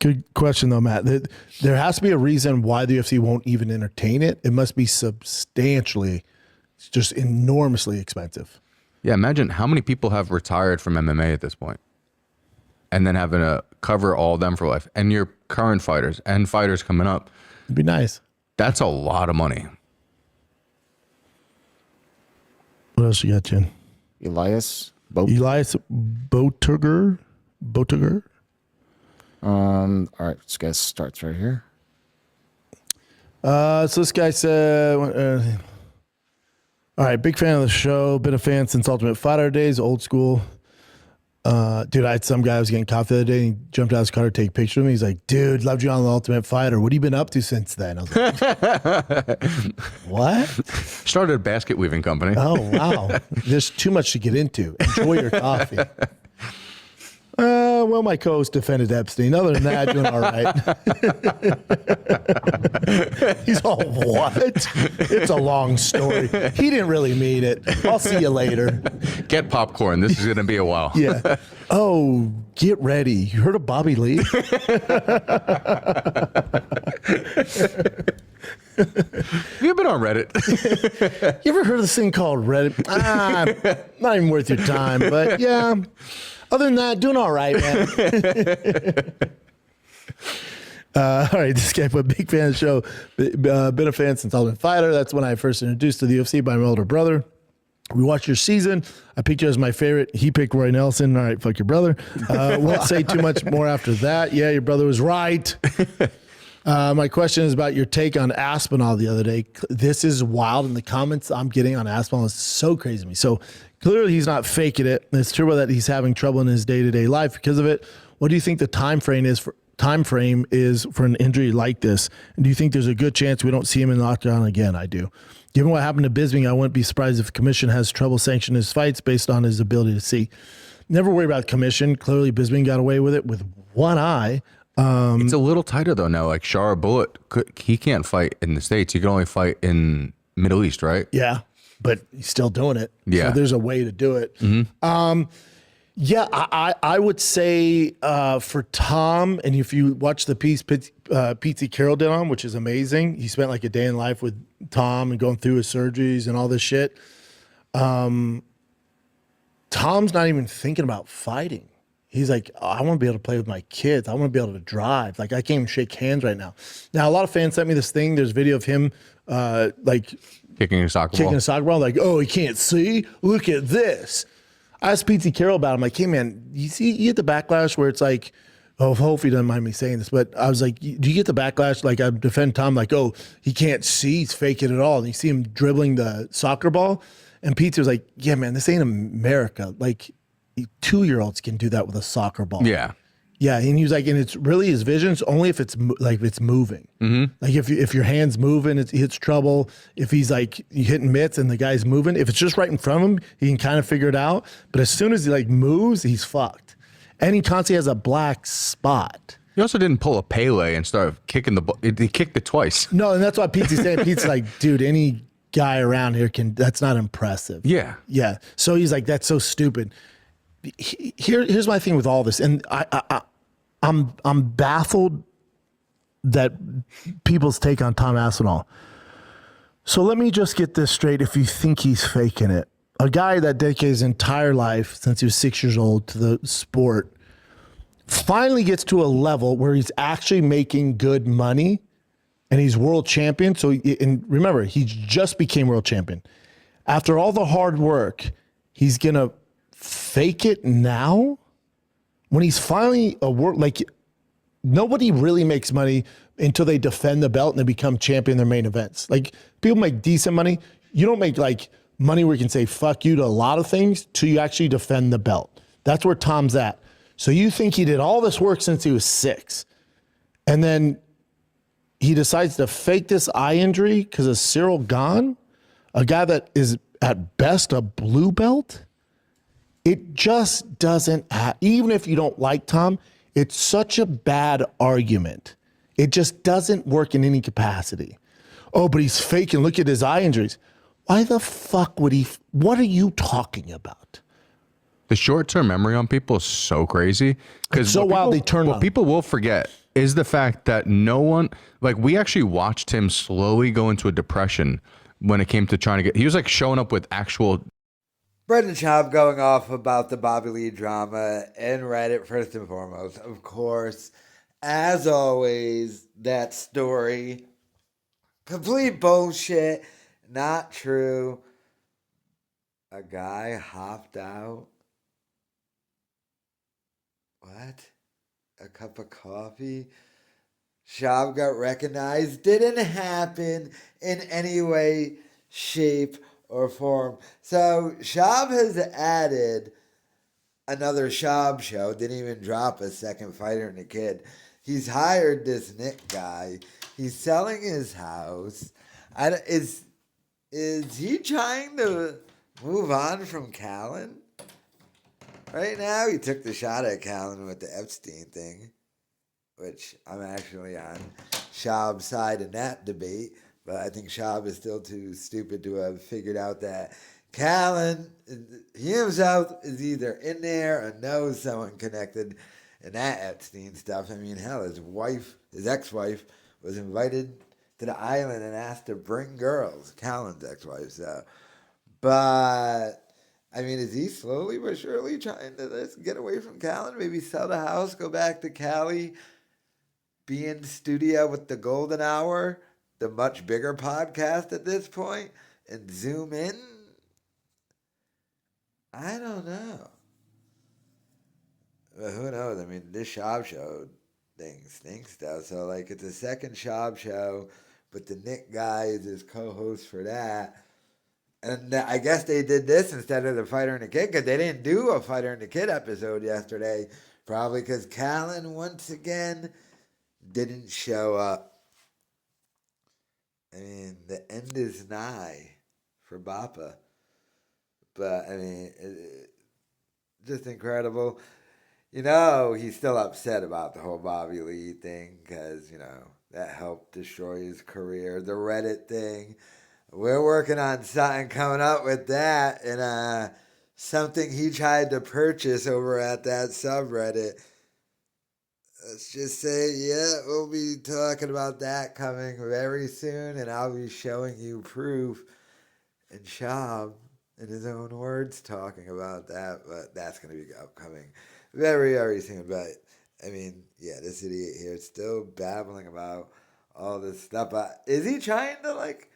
Good question, though, Matt. There has to be a reason why the UFC won't even entertain it. It must be substantially, just enormously expensive. Yeah, imagine how many people have retired from MMA at this point, and then having to cover all of them for life, and your current fighters and fighters coming up. It'd be nice. That's a lot of money. What else you got, Jen? Elias Botuger. All right, this guy starts right here. So this guy said, all right, big fan of the show. Been a fan since Ultimate Fighter days, old school. Dude, I had some guy who was getting coffee the other day, and he jumped out of his car to take a picture of me. He's like, dude, loved you on the Ultimate Fighter. What have you been up to since then? I was like, what? Started a basket weaving company. Oh, wow. There's too much to get into. Enjoy your coffee. Well, my co-host defended Epstein. Other than that, doing all right. He's all, what? It's a long story. He didn't really mean it. I'll see you later. Get popcorn. This is going to be a while. Yeah. Oh, get ready. You heard of Bobby Lee? Have you been on Reddit? You ever heard of this thing called Reddit? Not even worth your time, but yeah. Other than that, doing all right, man. All right, this guy put big fan of the show. Been a fan since Ultimate Fighter. That's when I first introduced to the UFC by my older brother. We watched your season. I picked you as my favorite. He picked Roy Nelson. All right, fuck your brother. Won't say too much more after that. Yeah, your brother was right. My question is about your take on Aspinall the other day. This is wild, and the comments I'm getting on Aspinall is so crazy to me. So clearly he's not faking it. It's true that he's having trouble in his day-to-day life because of it. What do you think the time frame is for an injury like this? And do you think there's a good chance we don't see him in the octagon again? I do. Given what happened to Bisping, I wouldn't be surprised if the commission has trouble sanctioning his fights based on his ability to see. Never worry about the commission. Clearly Bisping got away with it with one eye. It's a little tighter though now. Like Shara Bullet, he can't fight in the States. He can only fight in Middle East, right? Yeah, but he's still doing it. Yeah. So there's a way to do it. Mm-hmm. Yeah, I would say for Tom, and if you watch the piece Pete Carroll did on, which is amazing. He spent like a day in life with Tom and going through his surgeries and all this shit. Tom's not even thinking about fighting. He's like, I want to be able to play with my kids. I want to be able to drive. Like, I can't even shake hands right now. Now, a lot of fans sent me this thing. There's video of him, like, kicking a soccer ball. Like, oh, he can't see? Look at this. I asked Pete Carroll about it. I'm like, hey, man, you get the backlash where it's like, oh, hopefully he doesn't mind me saying this, but I was like, do you get the backlash? Like, I defend Tom, like, oh, he can't see. He's faking it all. And you see him dribbling the soccer ball. And Pete was like, yeah, man, this ain't America. Like, 2-year-olds can do that with a soccer ball. Yeah. Yeah, and he was like, and it's really his vision's only if it's like if it's moving. Mm-hmm. Like if your hand's moving, he hits trouble. If he's like hitting mitts and the guy's moving, if it's just right in front of him, he can kind of figure it out. But as soon as he like moves, he's fucked. And he constantly has a black spot. He also didn't pull a Pele and start kicking the ball. He kicked it twice. No, and that's what Pete's saying. Pete's like, dude, any guy around here that's not impressive. Yeah. Yeah. So he's like, that's so stupid. Here's my thing with all this, and I'm baffled that people's take on Tom Aspinall. So let me just get this straight. If you think he's faking it, a guy that dedicated his entire life since he was 6 years old to the sport finally gets to a level where he's actually making good money, and he's world champion. So, and remember, he just became world champion. After all the hard work, he's gonna fake it now when he's finally like nobody really makes money until they defend the belt and they become champion in their main events. Like, people make decent money. You don't make like money where you can say fuck you to a lot of things till you actually defend the belt. That's where Tom's at. So you think he did all this work since he was 6, and then he decides to fake this eye injury because of Cyril Gahn, a guy that is at best a blue belt? It just doesn't, even if you don't like Tom, it's such a bad argument. It just doesn't work in any capacity. Oh, but he's faking. Look at his eye injuries. Why the fuck would he? What are you talking about? The short-term memory on people is so crazy. It's so wild they turn on. What people will forget is the fact that no one, like, we actually watched him slowly go into a depression when it came to trying to get, he was like showing up with actual. Brendan Schaub going off about the Bobby Lee drama and Reddit first and foremost. Of course, as always, that story, complete bullshit, not true. A guy hopped out. What? A cup of coffee? Schaub got recognized. Didn't happen in any way, shape, or form. So Schaub has added another Schaub show. Didn't even drop a second Fighter and a Kid. He's hired this Nick guy. He's selling his house. Is he trying to move on from Callan? Right now, he took the shot at Callan with the Epstein thing, which I'm actually on Schaub's side in that debate. But I think Schaub is still too stupid to have figured out that Callan, he himself is either in there or knows someone connected in that Epstein stuff. I mean, hell, his ex-wife, was invited to the island and asked to bring girls. Callan's ex-wife, so. But, I mean, is he slowly but surely trying to get away from Callan? Maybe sell the house, go back to Cali, be in studio with the Golden Hour, the much bigger podcast at this point, and zoom in? I don't know. But who knows? I mean, this Schaub show thing stinks, though. So, like, it's a second Schaub show, but the Nick guy is his co-host for that. And I guess they did this instead of the Fighter and the Kid, because they didn't do a Fighter and the Kid episode yesterday. Probably because Callan, once again, didn't show up. I mean, the end is nigh for Bappa. But, I mean, just incredible. You know, he's still upset about the whole Bobby Lee thing because, you know, that helped destroy his career. The Reddit thing. We're working on something coming up with that, and something he tried to purchase over at that subreddit. Let's just say, yeah, we'll be talking about that coming very soon, and I'll be showing you proof. And Schaub, in his own words, talking about that, but that's going to be upcoming very, very soon. But, I mean, yeah, this idiot here is still babbling about all this stuff. But is he trying to, like,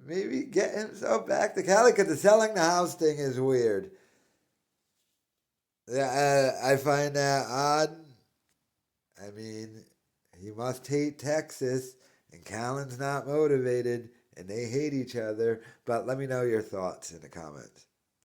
maybe get himself back to Cali? Because the selling the house thing is weird. Yeah, I find that odd. I mean, he must hate Texas, and Callan's not motivated, and they hate each other. But let me know your thoughts in the comments.